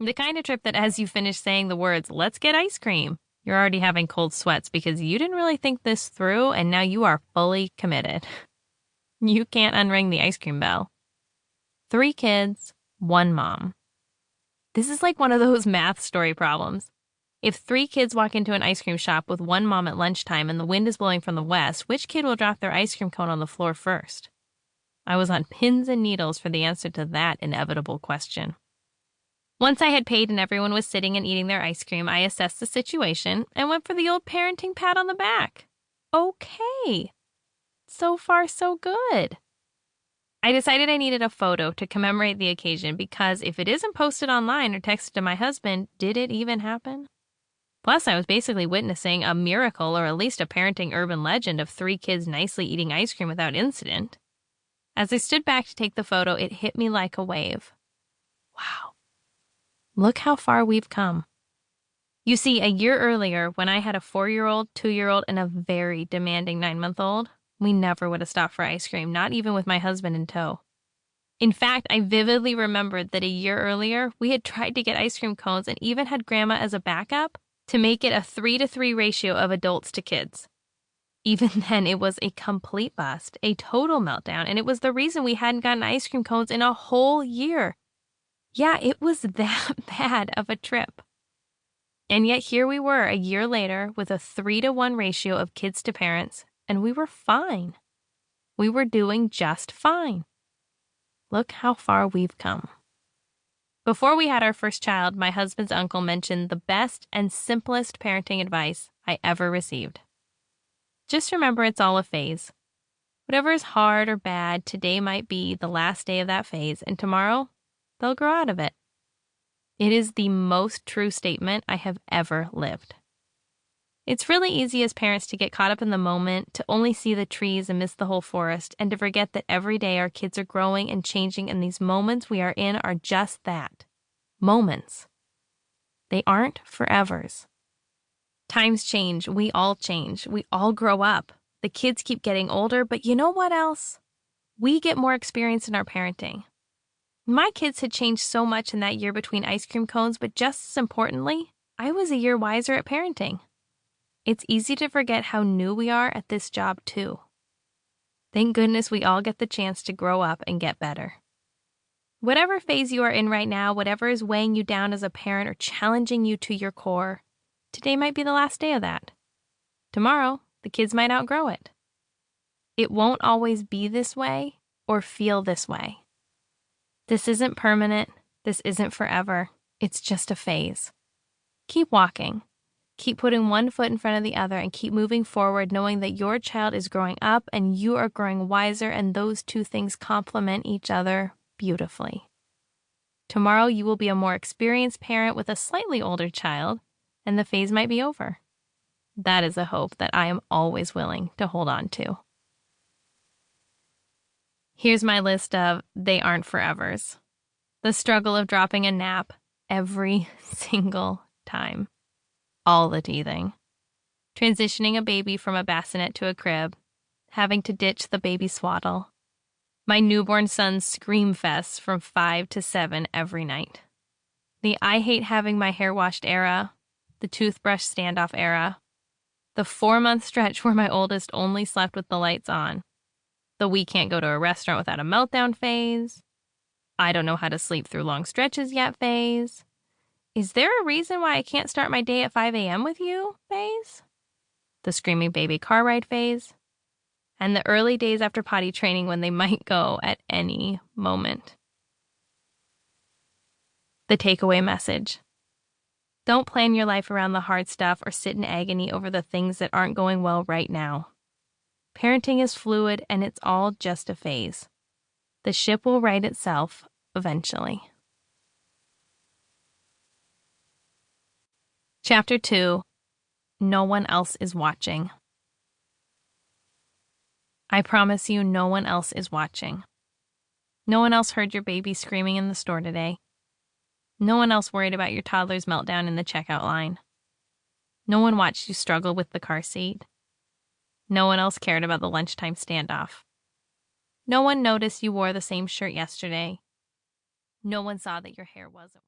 The kind of trip that as you finish saying the words, "Let's get ice cream," you're already having cold sweats because you didn't really think this through and now you are fully committed. You can't unring the ice cream bell. 3 kids, 1 mom. This is like one of those math story problems. If 3 kids walk into an ice cream shop with 1 mom at lunchtime and the wind is blowing from the west, which kid will drop their ice cream cone on the floor first? I was on pins and needles for the answer to that inevitable question. Once I had paid and everyone was sitting and eating their ice cream, I assessed the situation and went for the old parenting pat on the back. Okay. So far, so good. I decided I needed a photo to commemorate the occasion because if it isn't posted online or texted to my husband, did it even happen? Plus, I was basically witnessing a miracle or at least a parenting urban legend of 3 kids nicely eating ice cream without incident. As I stood back to take the photo, it hit me like a wave. Wow. Look how far we've come. You see, a year earlier, when I had a 4-year-old, 2-year-old, and a very demanding 9-month-old, we never would have stopped for ice cream, not even with my husband in tow. In fact, I vividly remembered that a year earlier, we had tried to get ice cream cones and even had Grandma as a backup to make it a 3-to-3 ratio of adults to kids. Even then, it was a complete bust, a total meltdown, and it was the reason we hadn't gotten ice cream cones in a whole year. Yeah, it was that bad of a trip. And yet here we were a year later with a 3-to-1 ratio of kids to parents, and we were fine. We were doing just fine. Look how far we've come. Before we had our first child, my husband's uncle mentioned the best and simplest parenting advice I ever received. Just remember it's all a phase. Whatever is hard or bad, today might be the last day of that phase, and tomorrow, they'll grow out of it. It is the most true statement I have ever lived. It's really easy as parents to get caught up in the moment, to only see the trees and miss the whole forest, and to forget that every day our kids are growing and changing, and these moments we are in are just that. Moments. They aren't forevers. Times change, we all grow up. The kids keep getting older, but you know what else? We get more experience in our parenting. My kids had changed so much in that year between ice cream cones, but just as importantly, I was a year wiser at parenting. It's easy to forget how new we are at this job, too. Thank goodness we all get the chance to grow up and get better. Whatever phase you are in right now, whatever is weighing you down as a parent or challenging you to your core, today might be the last day of that. Tomorrow, the kids might outgrow it. It won't always be this way or feel this way. This isn't permanent. This isn't forever. It's just a phase. Keep walking. Keep putting one foot in front of the other and keep moving forward knowing that your child is growing up and you are growing wiser, and those two things complement each other beautifully. Tomorrow you will be a more experienced parent with a slightly older child, and the phase might be over. That is a hope that I am always willing to hold on to. Here's my list of they aren't forevers. The struggle of dropping a nap every single time. All the teething. Transitioning a baby from a bassinet to a crib. Having to ditch the baby swaddle. My newborn son's scream fests from 5 to 7 every night. The I hate having my hair washed era. The toothbrush standoff era. The 4-month stretch where my oldest only slept with the lights on. The we can't go to a restaurant without a meltdown phase. I don't know how to sleep through long stretches yet phase. Is there a reason why I can't start my day at 5 a.m. with you phase? The screaming baby car ride phase. And the early days after potty training when they might go at any moment. The takeaway message. Don't plan your life around the hard stuff or sit in agony over the things that aren't going well right now. Parenting is fluid and it's all just a phase. The ship will right itself eventually. Chapter 2. No one else is watching. I promise you no one else is watching. No one else heard your baby screaming in the store today. No one else worried about your toddler's meltdown in the checkout line. No one watched you struggle with the car seat. No one else cared about the lunchtime standoff. No one noticed you wore the same shirt yesterday. No one saw that your hair wasn't